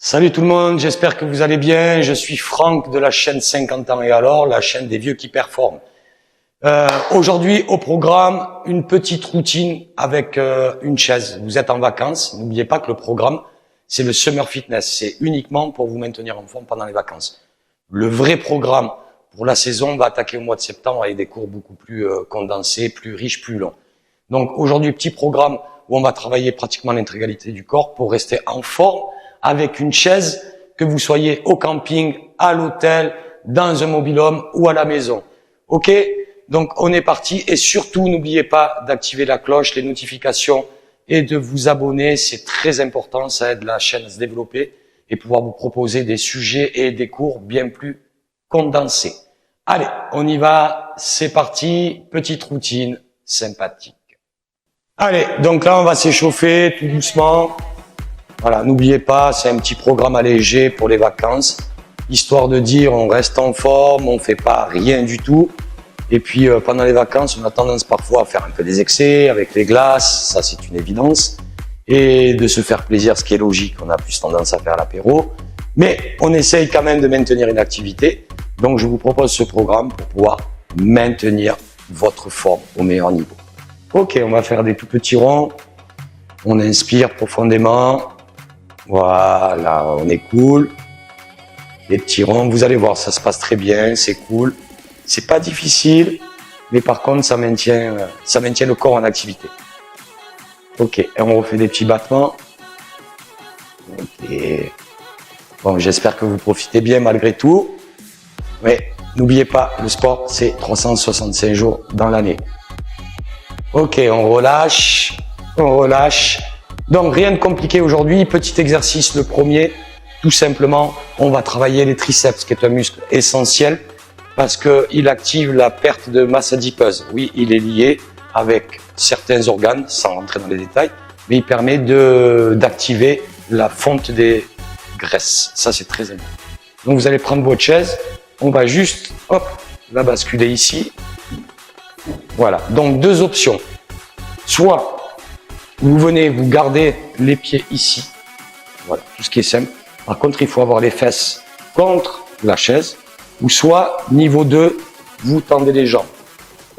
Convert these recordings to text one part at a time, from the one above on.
Salut tout le monde, j'espère que vous allez bien. Je suis Franck de la chaîne 50 ans et alors, la chaîne des vieux qui performent. Aujourd'hui au programme, une petite routine avec une chaise. Vous êtes en vacances, n'oubliez pas que le programme, c'est le Summer Fitness. C'est uniquement pour vous maintenir en forme pendant les vacances. Le vrai programme pour la saison va attaquer au mois de septembre avec des cours beaucoup plus condensés, plus riches, plus longs. Donc aujourd'hui, petit programme où on va travailler pratiquement l'intégralité du corps pour rester en forme avec une chaise, que vous soyez au camping, à l'hôtel, dans un mobil-home ou à la maison. Ok? Donc on est parti et surtout n'oubliez pas d'activer la cloche, les notifications et de vous abonner. C'est très important, ça aide la chaîne à se développer et pouvoir vous proposer des sujets et des cours bien plus condensés. Allez, on y va, c'est parti, petite routine sympathique. Allez, donc là on va s'échauffer tout doucement. Voilà, n'oubliez pas, c'est un petit programme allégé pour les vacances, histoire de dire on reste en forme, on fait pas rien du tout. Et puis pendant les vacances, on a tendance parfois à faire un peu des excès avec les glaces, ça c'est une évidence, et de se faire plaisir, ce qui est logique, on a plus tendance à faire l'apéro. Mais on essaye quand même de maintenir une activité, donc je vous propose ce programme pour pouvoir maintenir votre forme au meilleur niveau. Ok, on va faire des tout petits ronds, on inspire profondément. Voilà, on est cool. Les petits ronds, vous allez voir, ça se passe très bien, c'est cool. C'est pas difficile, mais par contre, ça maintient le corps en activité. Ok, et on refait des petits battements. Ok. Bon, j'espère que vous profitez bien malgré tout. Mais n'oubliez pas, le sport, c'est 365 jours dans l'année. Ok, on relâche, on relâche. Donc rien de compliqué aujourd'hui, petit exercice, le premier, tout simplement, on va travailler les triceps, qui est un muscle essentiel parce qu'il active la perte de masse adipeuse. Oui, il est lié avec certains organes, sans rentrer dans les détails, mais il permet d'activer la fonte des graisses. Ça, c'est très important. Donc vous allez prendre votre chaise, on va juste, hop, la basculer ici. Voilà, donc deux options. Soit vous venez, vous gardez les pieds ici. Voilà, tout ce qui est simple. Par contre, il faut avoir les fesses contre la chaise. Ou soit, niveau 2, vous tendez les jambes.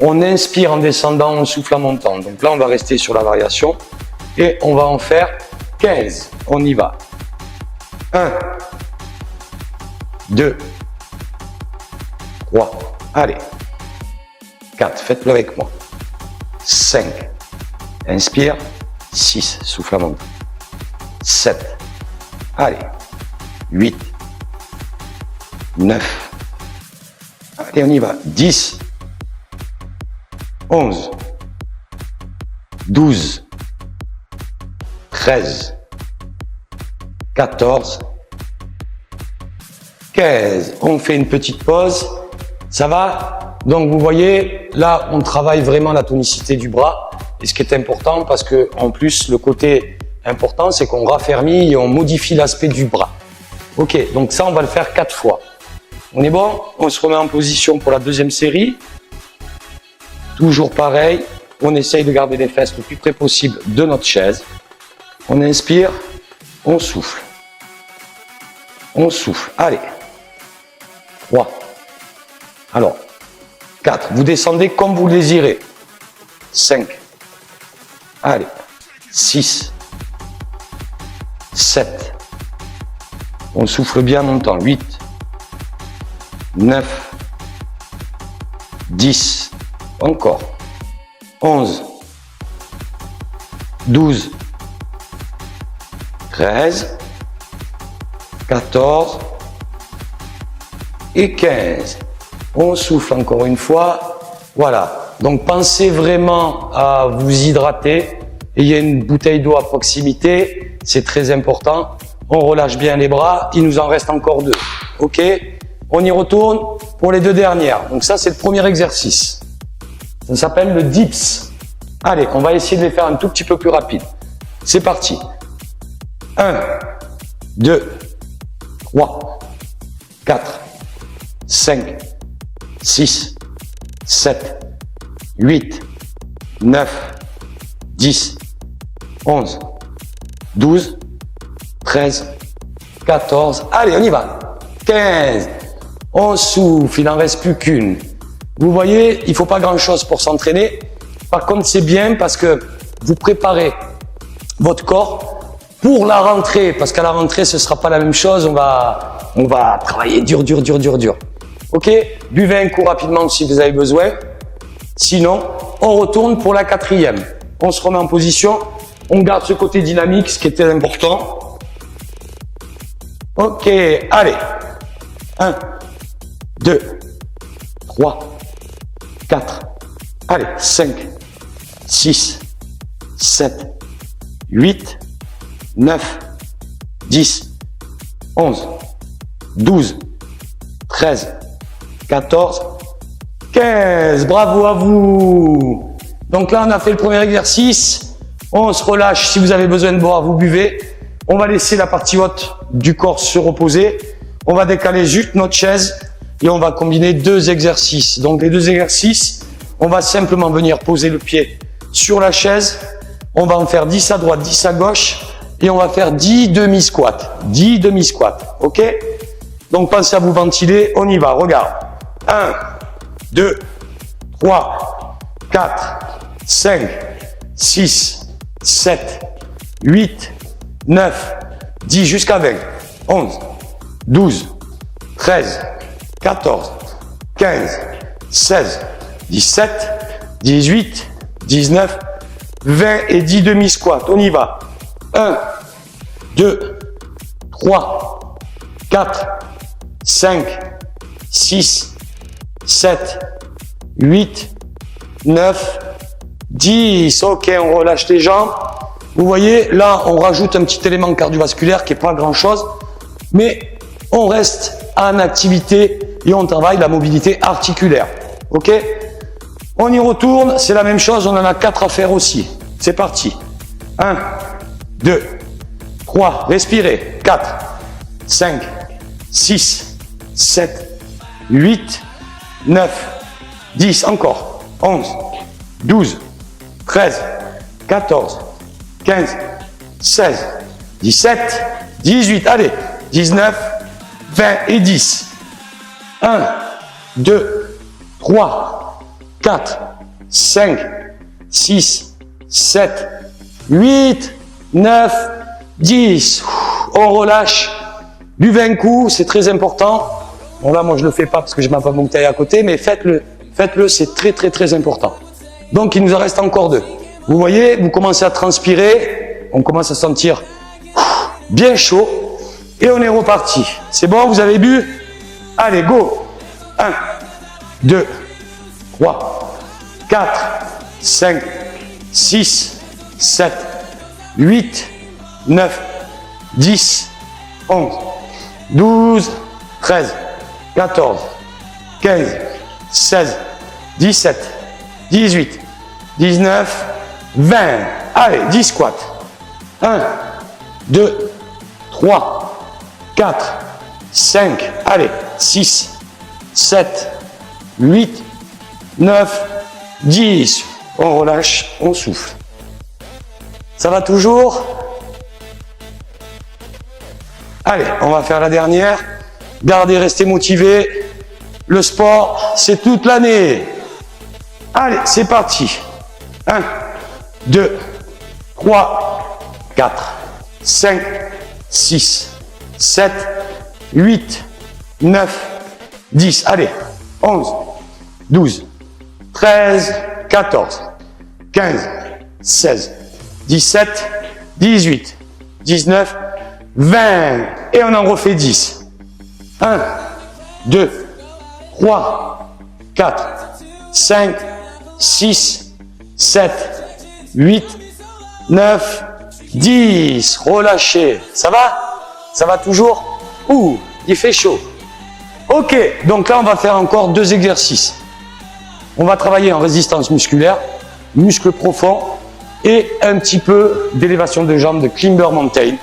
On inspire en descendant, on souffle en montant. Donc là, on va rester sur la variation. Et on va en faire 15. On y va. 1, 2, 3. Allez. 4. Faites-le avec moi. 5. Inspire. 6, souffle à monter. 7, allez, 8, 9, allez, on y va, 10, 11, 12, 13, 14, 15. On fait une petite pause, ça va? Donc vous voyez, là, on travaille vraiment la tonicité du bras. Et ce qui est important, parce que en plus, le côté important, c'est qu'on raffermit et on modifie l'aspect du bras. Ok, donc ça, on va le faire 4 fois. On est bon? On se remet en position pour la deuxième série. Toujours pareil, on essaye de garder les fesses le plus près possible de notre chaise. On inspire, on souffle. On souffle. Allez. 3. Alors, 4. Vous descendez comme vous le désirez. 5. Allez, 6, 7, on souffle bien longtemps, 8, 9, 10, encore, 11, 12, 13, 14 et 15. On souffle encore une fois, voilà. Donc pensez vraiment à vous hydrater. Et il y a une bouteille d'eau à proximité, c'est très important. On relâche bien les bras, il nous en reste encore 2. Ok? On y retourne pour les 2 dernières. Donc ça, c'est le premier exercice. Ça s'appelle le dips. Allez, on va essayer de les faire un tout petit peu plus rapide. C'est parti. 1, 2, 3, 4, 5, 6, 7, 8, 9, 10, 11, 12, 13, 14, allez, on y va. 15, on souffle, il n'en reste plus qu'une. Vous voyez, il ne faut pas grand-chose pour s'entraîner. Par contre, c'est bien parce que vous préparez votre corps pour la rentrée, parce qu'à la rentrée, ce ne sera pas la même chose. On va travailler dur. Ok? Buvez un coup rapidement si vous avez besoin. Sinon, on retourne pour la 4e. On se remet en position. On garde ce côté dynamique, ce qui était important. Ok, allez. 1, 2, 3, 4, allez, 5, 6, 7, 8, 9, 10, 11, 12, 13, 14, 15. Bravo à vous. Donc là, on a fait le premier exercice. On se relâche. Si vous avez besoin de boire, vous buvez. On va laisser la partie haute du corps se reposer. On va décaler juste notre chaise et on va combiner 2 exercices. Donc les 2 exercices, on va simplement venir poser le pied sur la chaise. On va en faire 10 à droite, 10 à gauche et on va faire 10 demi-squats. 10 demi-squats, ok? Donc pensez à vous ventiler, on y va, regarde. 1, 2, 3, 4, 5, 6, 7, 8, 9, 10 jusqu'à 20, 11, 12, 13, 14, 15, 16, 17, 18, 19, 20 et 10 demi-squats. On y va. 1, 2, 3, 4, 5, 6, 7, 8, 9, 10. Ok, on relâche les jambes. Vous voyez, là, on rajoute un petit élément cardiovasculaire qui n'est pas grand-chose, mais on reste en activité et on travaille la mobilité articulaire. Ok? On y retourne, c'est la même chose, on en a 4 à faire aussi. C'est parti. 1, 2, 3, respirez. 4, 5, 6, 7, 8, 9, 10, encore. 11, 12, 13, 14, 15, 16, 17, 18, allez, 19, 20 et 10. 1, 2, 3, 4, 5, 6, 7, 8, 9, 10. On relâche. Buvez un coup, c'est très important. Bon là, moi je le fais pas parce que je n'ai pas mon bouteille à côté, mais faites-le. Faites-le, c'est très important. Donc il nous en reste encore 2. Vous voyez, vous commencez à transpirer, on commence à sentir bien chaud et on est reparti. C'est bon, vous avez bu? Allez, go. 1, 2, 3, 4, 5, 6, 7, 8, 9, 10, 11, 12, 13, 14, 15, 16, 17, 18, 19, 20. Allez, 10 squats. 1, 2, 3, 4, 5, allez, 6, 7, 8, 9, 10. On relâche, on souffle. Ça va toujours? Allez, on va faire la dernière. Gardez, restez motivés. Le sport, c'est toute l'année. Allez, c'est parti. 1, 2, 3, 4, 5, 6, 7, 8, 9, 10. Allez, 11, 12, 13, 14, 15, 16, 17, 18, 19, 20. Et on en refait 10. 1, 2, 3, 4, 5, 6, 7, 8, 9, 10. Relâchez. Ça va? Ça va toujours? Ouh, il fait chaud. Ok, donc là on va faire encore 2 exercices. On va travailler en résistance musculaire, muscles profonds et un petit peu d'élévation de jambes de climber mountain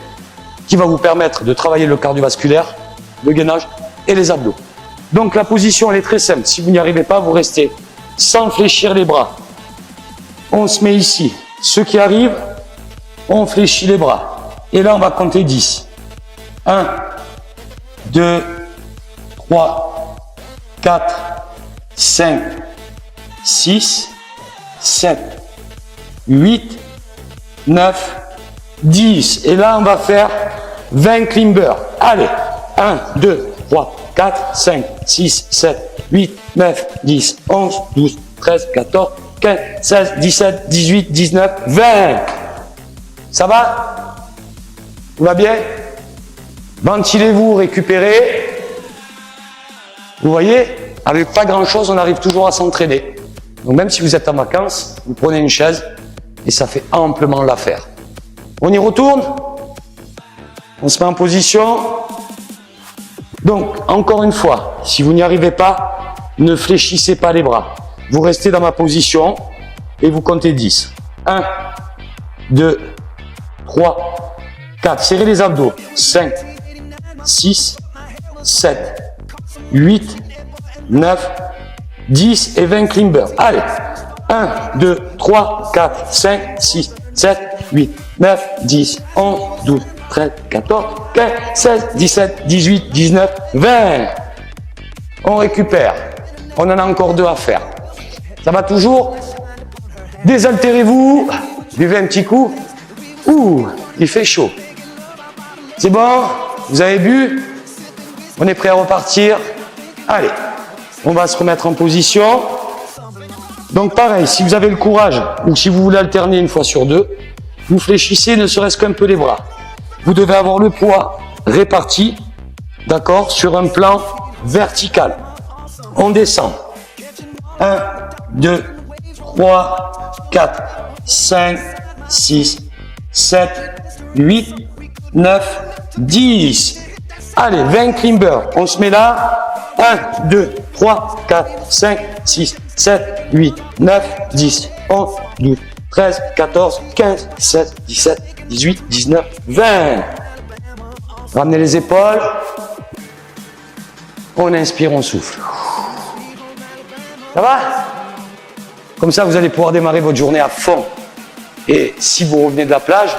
qui va vous permettre de travailler le cardiovasculaire, le gainage et les abdos. Donc la position elle est très simple. Si vous n'y arrivez pas, vous restez sans fléchir les bras. On se met ici. Ceux qui arrivent, on fléchit les bras. Et là on va compter 10. 1, 2, 3, 4, 5, 6, 7, 8, 9, 10. Et là, on va faire 20 climbers. Allez, 1, 2, 3, 4, 5, 6, 7, 8, 9, 10, 11, 12, 13, 14, 15, 16, 17, 18, 19, 20. Ça va? Tout va bien? Ventilez-vous, récupérez. Vous voyez, avec pas grand-chose, on arrive toujours à s'entraîner. Donc même si vous êtes en vacances, vous prenez une chaise et ça fait amplement l'affaire. On y retourne? On se met en position. Donc, encore une fois, si vous n'y arrivez pas, ne fléchissez pas les bras. Vous restez dans ma position et vous comptez 10. 1, 2, 3, 4. Serrez les abdos. 5, 6, 7, 8, 9, 10 et 20 climbers. Allez. 1, 2, 3, 4, 5, 6, 7, 8, 9, 10, 11, 12, 13, 14, 15, 16, 17, 18, 19, 20. On récupère. On en a encore 2 à faire. Ça va toujours? Désaltérez-vous. Buvez un petit coup. Ouh, il fait chaud. C'est bon? Vous avez bu? On est prêt à repartir? Allez, on va se remettre en position. Donc pareil, si vous avez le courage ou si vous voulez alterner une fois sur 2, vous fléchissez ne serait-ce qu'un peu les bras. Vous devez avoir le poids réparti, d'accord, sur un plan vertical. On descend. 1, 2, 3, 4, 5, 6, 7, 8, 9, 10. Allez, 20 climbers. On se met là. 1, 2, 3, 4, 5, 6, 7, 8, 9, 10, 11, 12, 13, 14, 15, 16, 17, 18, 19, 20. Ramenez les épaules. On inspire, on souffle. Ça va? Comme ça, vous allez pouvoir démarrer votre journée à fond. Et si vous revenez de la plage,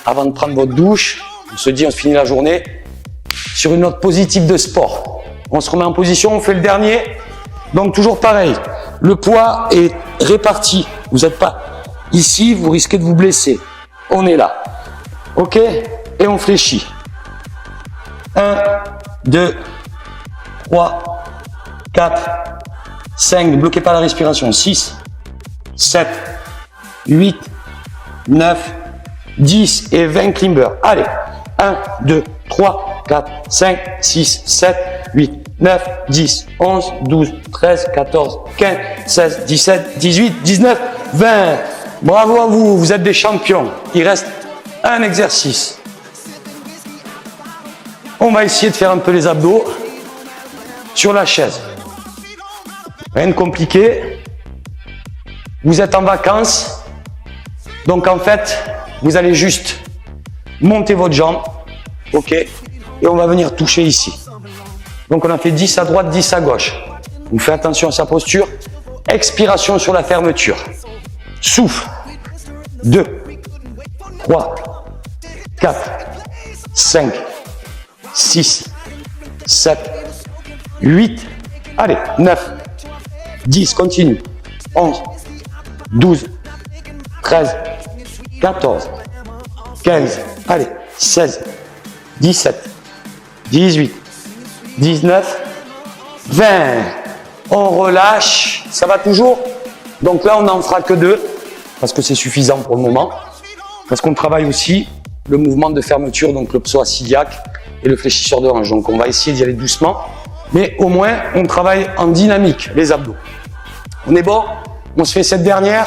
avant de prendre votre douche, on se dit, on se finit la journée sur une note positive de sport. On se remet en position, on fait le dernier. Donc toujours pareil, le poids est réparti. Vous n'êtes pas ici, vous risquez de vous blesser. On est là. Ok? Et on fléchit. 1, 2, 3, 4, 5, ne bloquez pas la respiration. 6, 7, 8, 9, 10 et 20 climbers. Allez, 1, 2, 3, 4, 5, 6, 7, 8, 9, 10, 11, 12, 13, 14, 15, 16, 17, 18, 19, 20. Bravo à vous, vous êtes des champions. Il reste un exercice. On va essayer de faire un peu les abdos sur la chaise. Rien de compliqué. Vous êtes en vacances. Donc en fait, vous allez juste monter votre jambe. Ok? Et on va venir toucher ici. Donc on a fait 10 à droite, 10 à gauche. On fait attention à sa posture. Expiration sur la fermeture. Souffle. 2, 3, 4, 5, 6, 7, 8, allez, 9, 10, continue. 11, 12, 13, 14, 15, allez, 16, 17, 18, 19, 20. On relâche. Ça va toujours? Donc là, on n'en fera que 2, parce que c'est suffisant pour le moment. Parce qu'on travaille aussi le mouvement de fermeture, donc le psoas iliaque et le fléchisseur de hanche. Donc on va essayer d'y aller doucement, mais au moins on travaille en dynamique, les abdos. On est bon? On se fait cette dernière?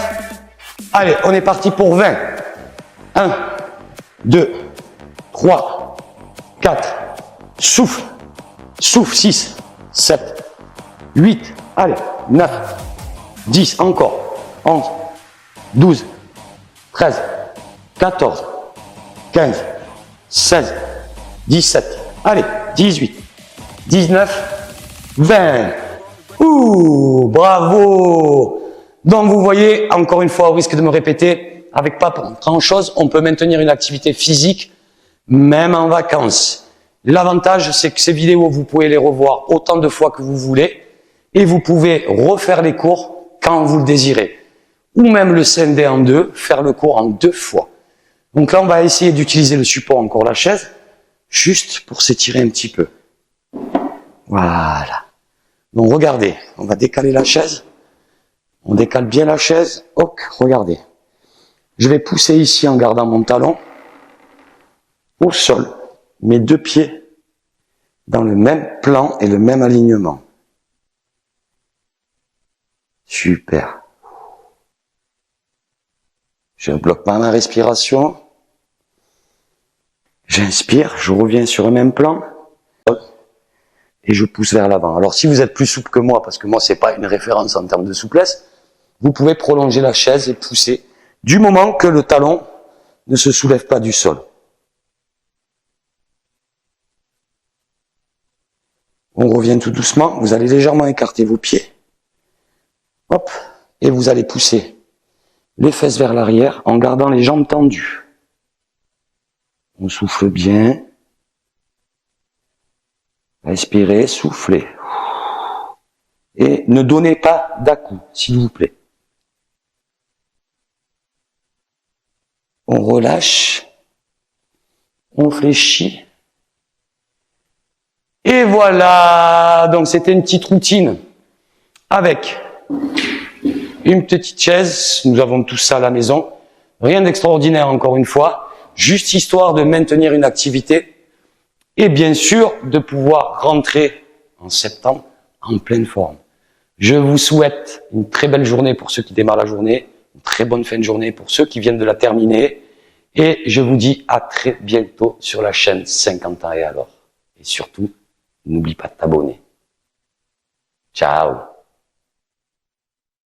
Allez, on est parti pour 20. 1, 2, 3, 4, souffle. Souffle, 6, 7, 8, allez, 9, 10, encore, 11, 12, 13, 14, 15, 16, 17, allez, 18, 19, 20. Ouh, bravo! Donc vous voyez, encore une fois, au risque de me répéter, avec pas grand chose, on peut maintenir une activité physique, même en vacances. L'avantage, c'est que ces vidéos, vous pouvez les revoir autant de fois que vous voulez et vous pouvez refaire les cours quand vous le désirez. Ou même le scinder en deux, faire le cours en 2 fois. Donc là, on va essayer d'utiliser le support, encore la chaise, juste pour s'étirer un petit peu. Voilà. Donc regardez, on va décaler la chaise. On décale bien la chaise. Hop, regardez. Je vais pousser ici en gardant mon talon au sol. Mes 2 pieds dans le même plan et le même alignement. Super. Je ne bloque pas ma respiration. J'inspire, je reviens sur le même plan et je pousse vers l'avant. Alors si vous êtes plus souple que moi, parce que moi c'est pas une référence en termes de souplesse, vous pouvez prolonger la chaise et pousser du moment que le talon ne se soulève pas du sol. On revient tout doucement, vous allez légèrement écarter vos pieds. Hop, et vous allez pousser les fesses vers l'arrière en gardant les jambes tendues. On souffle bien. Respirez, soufflez. Et ne donnez pas d'à-coups, s'il vous plaît. On relâche. On fléchit. Et voilà. Donc c'était une petite routine avec une petite chaise. Nous avons tout ça à la maison. Rien d'extraordinaire encore une fois. Juste histoire de maintenir une activité et bien sûr de pouvoir rentrer en septembre en pleine forme. Je vous souhaite une très belle journée pour ceux qui démarrent la journée, une très bonne fin de journée pour ceux qui viennent de la terminer et je vous dis à très bientôt sur la chaîne 50 ans et alors. Et surtout, n'oublie pas de t'abonner. Ciao.